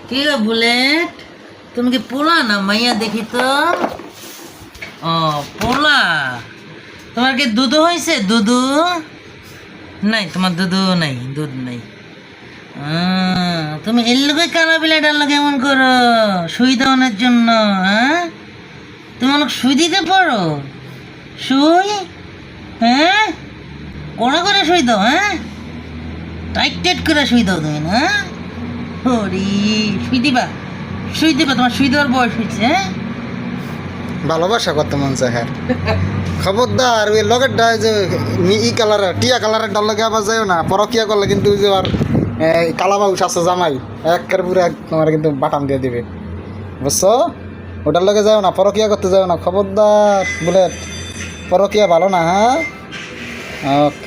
কি গো বুলেট, তুমি কি পোলা না মাইয়া দেখি তো? ও পোলা, তোমার কি দুধু হয়েছে? দুধু নাই তোমার? দুধু নাই, দুধ নাই। তুমি এর লোকে কানা বিলাটার লোক এমন করো সুই দেওয়ানোর জন্য? হ্যাঁ, তুমি অনেক সুই দিতে পারো? সুই? হ্যাঁ, করে সুই দাও? হ্যাঁ, টাইট করে সুই দাও তুমি না? হরি, সুই দিবা? তোমার সুই দেওয়ার বয়স হয়েছে? হ্যাঁ, ভালোবাসা কত মন চায় হ্যাঁ। খবরদার ওই লগেরটা যে ই কালারের টিয়া কালারের ডাল লগে আবার যাইও না, পরকিয়া করলে কিন্তু ওই যে আর কালাবাউস আছে জামাই একের পুরো তোমার কিন্তু বাটাম দিয়ে দিবে, বুঝছো? ওটার লগে যাও না, পরকিয়া করতে যাও না, খবরদার বুলেট, পরকিয়া ভালো না। হ্যাঁ, ওকে।